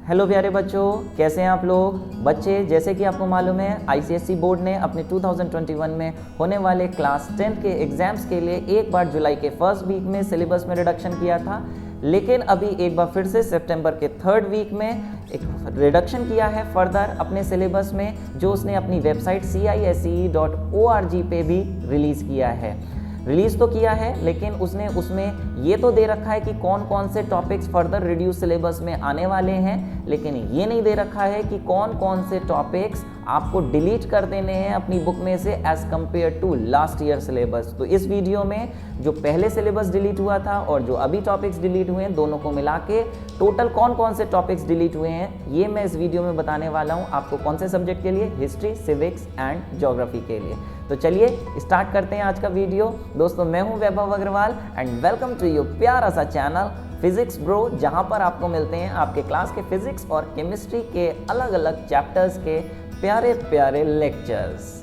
Hello प्यारे बच्चों, कैसे हैं आप लोग। बच्चे, जैसे कि आपको मालूम है आईसीएसई बोर्ड ने अपने 2021 में होने वाले क्लास 10 के एग्जाम्स के लिए एक बार जुलाई के फर्स्ट वीक में सिलेबस में रिडक्शन किया था, लेकिन अभी एक बार फिर से सितंबर के थर्ड वीक में एक रिडक्शन किया है फर्दर अपने सिलेबस में, जो उसने अपनी वेबसाइट CISE.org पे भी रिलीज़ किया है। रिलीज़ तो किया है, लेकिन उसने उसमें ये तो दे रखा है कि कौन कौन से टॉपिक्स फर्दर रिड्यूस सिलेबस में आने वाले हैं, लेकिन ये नहीं दे रखा है कि कौन कौन से टॉपिक्स आपको डिलीट कर देने हैं अपनी बुक में से as compare to last year syllabus. तो इस वीडियो में जो पहले सिलेबस डिलीट हुआ था और जो अभी टॉपिक्स डिलीट हुए हैं, दोनों को मिला के टोटल कौन कौन से टॉपिक्स डिलीट हुए हैं, ये मैं इस वीडियो में बताने वाला हूँ आपको। कौन से सब्जेक्ट के लिए? हिस्ट्री, सिविक्स एंड ज्योग्राफी के लिए। तो चलिए स्टार्ट करते हैं आज का वीडियो। दोस्तों, मैं हूं Vaibhav Agarwal and welcome to your प्यारा सा चैनल फिजिक्स ब्रो, जहां पर आपको मिलते हैं आपके क्लास के फिजिक्स और केमिस्ट्री के अलग अलग चैप्टर्स के प्यारे प्यारे लेक्चर्स।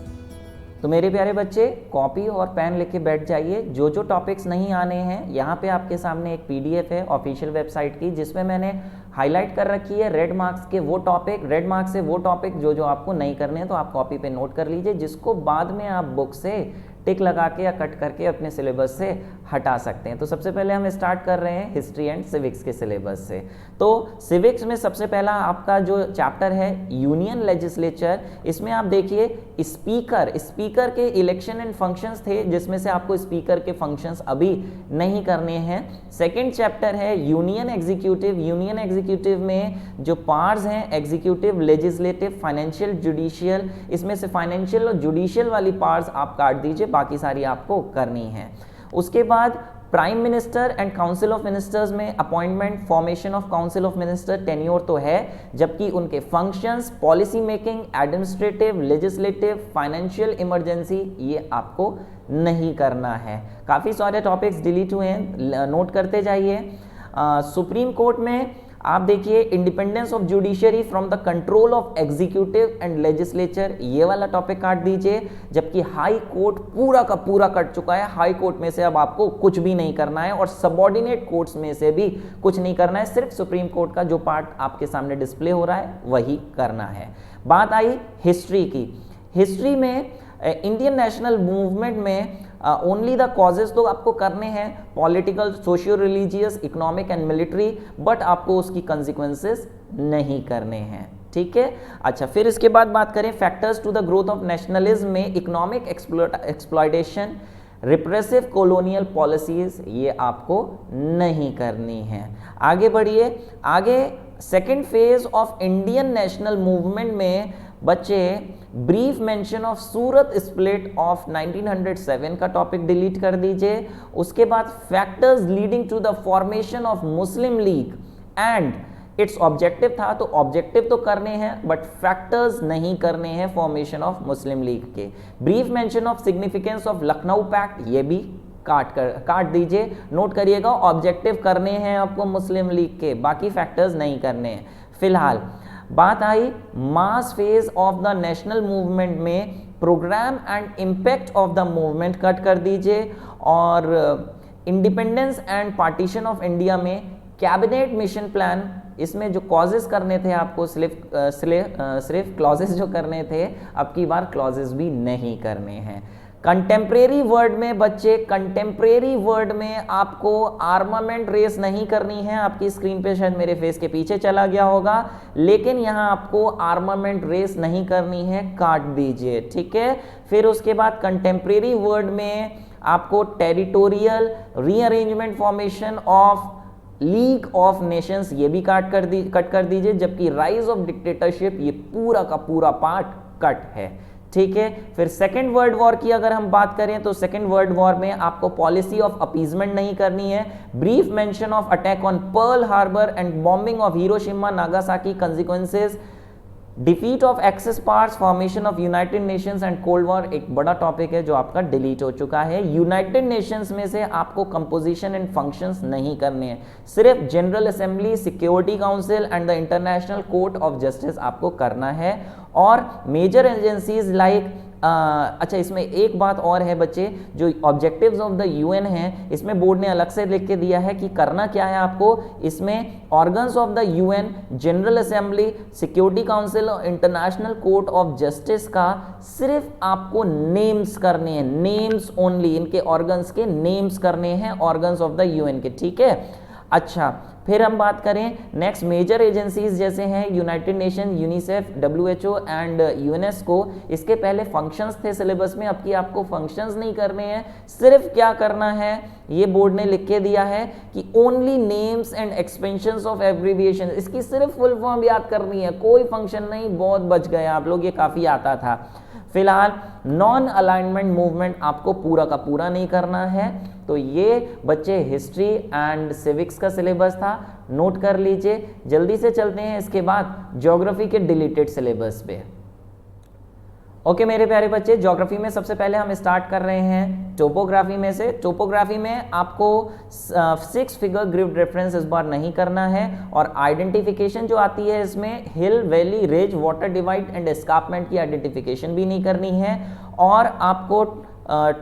तो मेरे प्यारे बच्चे, कॉपी और पेन लेके बैठ जाइए। जो जो टॉपिक्स नहीं आने हैं, यहाँ पे आपके सामने एक PDF है ऑफिशियल वेबसाइट की, जिसमें मैंने हाईलाइट कर रखी है रेड मार्क्स के वो टॉपिक, रेड मार्क्स से वो टॉपिक जो जो आपको नहीं करने हैं, तो आप कॉपी पे नोट कर लीजिए, जिसको बाद में आप बुक से टिक लगा के या कट करके अपने सिलेबस से हटा सकते हैं। तो सबसे पहले हम स्टार्ट कर रहे हैं हिस्ट्री एंड सिविक्स के सिलेबस से। तो सिविक्स में सबसे पहला आपका जो चैप्टर है यूनियन लेजिस्लेचर, इसमें आप देखिए स्पीकर के इलेक्शन एंड फंक्शंस थे, जिसमें से आपको स्पीकर के फंक्शंस अभी नहीं करने हैं। सेकेंड चैप्टर है यूनियन एग्जीक्यूटिव। यूनियन एग्जीक्यूटिव में जो पार्ट्स हैं एग्जीक्यूटिव, लेजिस्लेटिव, फाइनेंशियल, जुडिशियल, इसमें से फाइनेंशियल और जुडिशियल वाली पार्ट्स आप काट दीजिए, बाकी सारी आपको करनी है। उसके बाद prime minister and council of ministers में appointment, formation of council of minister, tenure तो है, जबकि उनके functions, policy making, administrative, legislative, financial, emergency, ये आपको नहीं करना है। काफ़ी सारे टॉपिक्स डिलीट हुए हैं, नोट करते जाइए। सुप्रीम कोर्ट में आप देखिए independence of judiciary from the control of executive and legislature, ये वाला टॉपिक काट दीजिए, जबकि हाई कोर्ट पूरा का पूरा कट चुका है। हाई कोर्ट में से अब आपको कुछ भी नहीं करना है और सबऑर्डिनेट कोर्ट्स में से भी कुछ नहीं करना है, सिर्फ सुप्रीम कोर्ट का जो पार्ट आपके सामने डिस्प्ले हो रहा है वही करना है। बात आई हिस्ट्री की। हिस्ट्री में इंडियन नेशनल मूवमेंट में ओनली द कॉजेज तो आपको करने हैं, political, socio religious, economic and military, but आपको उसकी कंसिक्वेंसेस नहीं करने हैं। ठीक है। अच्छा, फिर इसके बाद बात करें factors to the growth of nationalism में economic exploitation, repressive colonial policies, ये आपको नहीं करनी है। आगे बढ़िए। आगे second phase of Indian national movement में बच्चे brief mention of Surat split of 1907 का टॉपिक डिलीट कर दीजिए। उसके बाद factors leading to the formation of Muslim League and its objective था, तो ऑब्जेक्टिव तो करने हैं बट फैक्टर्स नहीं करने हैं फॉर्मेशन ऑफ मुस्लिम लीग के। Brief mention of significance of Lucknow pact, ये भी काट दीजिए, नोट करिएगा, ऑब्जेक्टिव करने हैं आपको मुस्लिम लीग के, बाकी फैक्टर्स नहीं करने हैं फिलहाल। बात आई mass phase of the national movement में program and impact of the movement cut कर दीजिए, और independence and partition of India में कैबिनेट मिशन प्लान, इसमें जो कॉजेज करने थे आपको सिर्फ क्लॉजेज जो करने थे, अब की बार क्लॉजेज भी नहीं करने हैं। कंटेम्प्रेरी वर्ड में बच्चे, कंटेम्प्रेरी वर्ड में आपको आर्मामेंट रेस नहीं करनी है। आपकी स्क्रीन पे शायद मेरे फेस के पीछे चला गया होगा, लेकिन यहाँ आपको आर्मामेंट रेस नहीं करनी है, काट दीजिए। ठीक है। फिर उसके बाद कंटेम्प्रेरी वर्ड में आपको territorial rearrangement, formation of league of Nations, ये भी कट कर दीजिए, जबकि राइज ऑफ डिक्टेटरशिप, ये पूरा का पूरा पार्ट कट है। ठीक है। फिर सेकेंड वर्ल्ड वॉर की अगर हम बात करें, तो सेकेंड वर्ल्ड वॉर में आपको पॉलिसी ऑफ अपीजमेंट नहीं करनी है। Brief mention of attack on Pearl Harbor and bombing of Hiroshima Nagasaki, consequences, defeat of axis powers, formation of United Nations and cold war, एक बड़ा टॉपिक है जो आपका डिलीट हो चुका है। यूनाइटेड नेशंस में से आपको कंपोजिशन एंड फंक्शंस नहीं करने हैं, सिर्फ general assembly, security council and the international court of justice आपको करना है। और मेजर एजेंसीज लाइक अच्छा, इसमें एक बात और है बच्चे, जो ऑब्जेक्टिव्स ऑफ द यूएन है इसमें बोर्ड ने अलग से लिख के दिया है कि करना क्या है आपको। इसमें organs of the UN, general assembly, security council और इंटरनेशनल कोर्ट ऑफ जस्टिस का सिर्फ आपको नेम्स करने हैं, नेम्स ओनली, इनके ऑर्गन्स के नेम्स करने हैं, ऑर्गन्स ऑफ द यूएन के, ठीक है। अच्छा, फिर हम बात करें नेक्स्ट मेजर एजेंसीज जैसे हैं United nation, UNICEF, WHO and UNESCO. इसके पहले फंक्शंस थे सिलेबस में, अब की आपको फंक्शंस नहीं करने हैं, सिर्फ क्या करना है ये बोर्ड ने लिख के दिया है कि only names and expansions of abbreviation, इसकी सिर्फ फुल फॉर्म याद करनी है, कोई फंक्शन नहीं, बहुत बच गए आप लोग, ये काफी आता था। फिलहाल नॉन अलाइनमेंट मूवमेंट आपको पूरा का पूरा नहीं करना है। तो ये बच्चे हिस्ट्री एंड सिविक्स का सिलेबस था, नोट कर लीजिए। जल्दी से चलते हैं इसके बाद ज्योग्राफी के डिलीटेड सिलेबस पे। ओके मेरे प्यारे बच्चे, ज्योग्राफी में सबसे पहले हम स्टार्ट कर रहे हैं टोपोग्राफी में से। टोपोग्राफी में आपको 6 फिगर ग्रिड रेफरेंस इस बार नहीं करना है, और आइडेंटिफिकेशन जो आती है इसमें hill, valley, ridge, water divide and escarpment की आइडेंटिफिकेशन भी नहीं करनी है। और आपको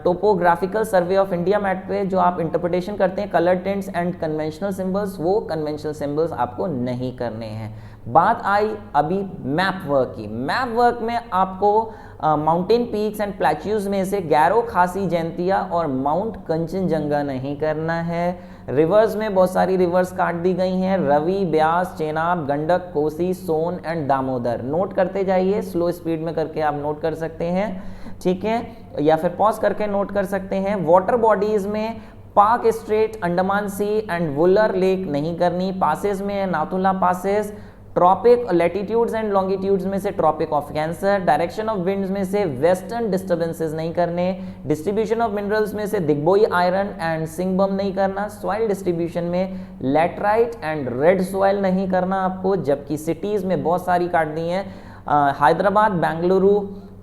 topographical survey of India map पे जो आप इंटरप्रिटेशन करते हैं colour tints and conventional symbols, वो कन्वेंशनल सिंबल्स आपको नहीं करने हैं। बात आई अभी मैप वर्क की। मैप वर्क में आपको माउंटेन पीक्स एंड प्लेट्यूज में से गैरो, खासी, जैंतिया और माउंट कंचनजंगा नहीं करना है। रिवर्स में बहुत सारी रिवर्स काट दी गई हैं, रवि, ब्यास, चेनाब, गंडक, कोसी, सोन एंड दामोदर। नोट करते जाइए, स्लो स्पीड में करके आप नोट कर सकते हैं, ठीक है, या फिर पॉज करके नोट कर सकते हैं। वाटर बॉडीज में Palk strait, Andaman sea and Wular lake नहीं करनी। पासेस में Nathula passes. Tropic latitudes and longitudes में से tropic of cancer. Direction of winds में से वेस्टर्न डिस्टर्बेंसेस नहीं करने। डिस्ट्रीब्यूशन ऑफ मिनरल्स में से दिग्बोई आयरन एंड सिंगबम नहीं करना। सॉइल डिस्ट्रीब्यूशन में लैटराइट एंड रेड सॉइल नहीं करना आपको, जबकि सिटीज में बहुत सारी काट दी हैं, हैदराबाद, बेंगलुरु,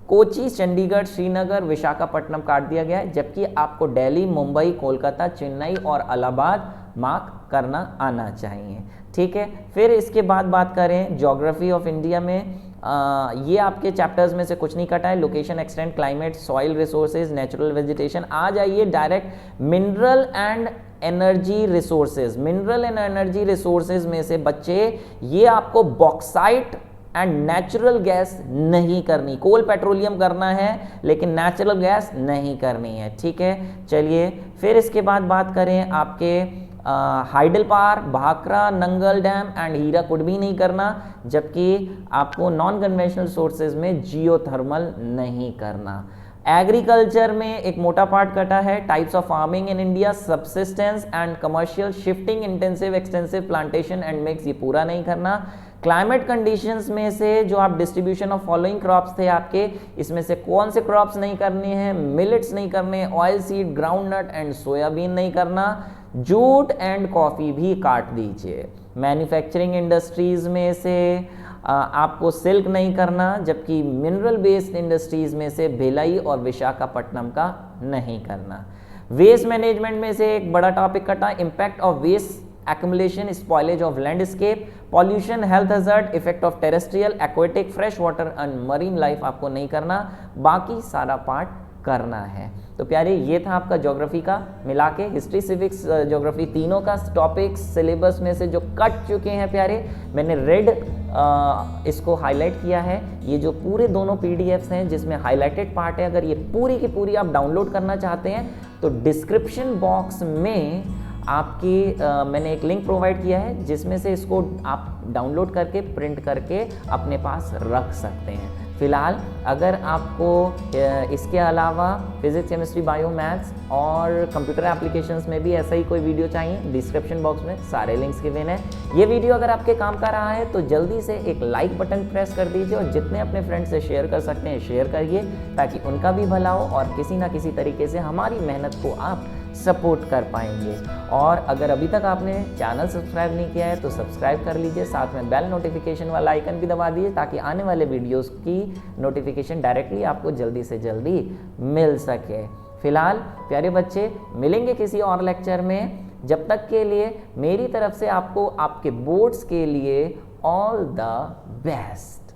कोची, चंडीगढ़, श्रीनगर, विशाखापट्टनम काट दिया गया है, जबकि आपको दिल्ली, मुंबई, कोलकाता, चेन्नई और इलाहाबाद मार्क करना आना चाहिए, ठीक है। फिर इसके बाद बात करें ज्योग्राफी ऑफ इंडिया में, ये आपके चैप्टर्स में से कुछ नहीं कटा है। Location, extent, climate, soil resources, natural vegetation. आ जाइए direct mineral and energy resources. Mineral and energy resources में से बच्चे ये आपको बॉक्साइट एंड नेचुरल गैस नहीं करनी। कोल पेट्रोलियम करना है लेकिन नेचुरल गैस नहीं करनी है, ठीक है। चलिए फिर इसके बाद बात करें आपके hydel power, Bhakra, Nangal dam and Hirakud भी नहीं करना, जबकि आपको नॉन कन्वेंशनल सोर्सेज में जियोथर्मल नहीं करना। एग्रीकल्चर में एक मोटा पार्ट कटा है, types of farming in India, subsistence and commercial, shifting, intensive, extensive, plantation and mix, ये पूरा नहीं करना। क्लाइमेट कंडीशंस में से जो आप डिस्ट्रीब्यूशन ऑफ फॉलोइंग क्रॉप्स थे आपके, इसमें से कौन से क्रॉप्स नहीं करने हैं? मिलेट्स नहीं करने, oil seed, groundnut and soybean नहीं करना, जूट एंड कॉफी भी काट दीजिए। मैन्युफैक्चरिंग इंडस्ट्रीज में से आपको सिल्क नहीं करना, जबकि मिनरल बेस्ड इंडस्ट्रीज में से भिलाई और विशाखापट्टनम का नहीं करना। वेस्ट मैनेजमेंट में से एक बड़ा टॉपिक कटा, impact of waste accumulation, spoilage of landscape, pollution, health hazard, effect of terrestrial, aquatic, fresh water and marine life आपको नहीं करना, बाकी सारा पार्ट करना है। तो प्यारे ये था आपका ज्योग्राफी का मिला के, हिस्ट्री, सिविक्स, ज्योग्राफी तीनों का टॉपिक्स सिलेबस में से जो कट चुके हैं प्यारे, मैंने रेड इसको हाईलाइट किया है। ये जो पूरे दोनों पीडीएफ्स हैं जिसमें हाईलाइटेड पार्ट है, अगर ये पूरी की पूरी आप डाउनलोड करना चाहते हैं तो डिस्क्रिप्शन बॉक्स में आपकी मैंने एक लिंक प्रोवाइड किया है जिसमें से इसको आप डाउनलोड करके प्रिंट करके अपने पास रख सकते हैं। फिलहाल अगर आपको इसके अलावा फिजिक्स, केमिस्ट्री, बायो, मैथ्स और कंप्यूटर एप्लीकेशंस में भी ऐसा ही कोई वीडियो चाहिए, डिस्क्रिप्शन बॉक्स में सारे लिंक्स गिवन हैं। ये वीडियो अगर आपके काम का रहा है तो जल्दी से एक लाइक बटन प्रेस कर दीजिए और जितने अपने फ्रेंड्स से शेयर कर सकते हैं शेयर करिए, ताकि उनका भी भला हो और किसी ना किसी तरीके से हमारी मेहनत को आप सपोर्ट कर पाएंगे। और अगर अभी तक आपने चैनल सब्सक्राइब नहीं किया है तो सब्सक्राइब कर लीजिए, साथ में बेल नोटिफिकेशन वाला आइकन भी दबा दीजिए ताकि आने वाले वीडियोस की नोटिफिकेशन डायरेक्टली आपको जल्दी से जल्दी मिल सके। फिलहाल प्यारे बच्चे मिलेंगे किसी और लेक्चर में, जब तक के लिए मेरी तरफ से आपको आपके बोर्ड्स के लिए ऑल द बेस्ट।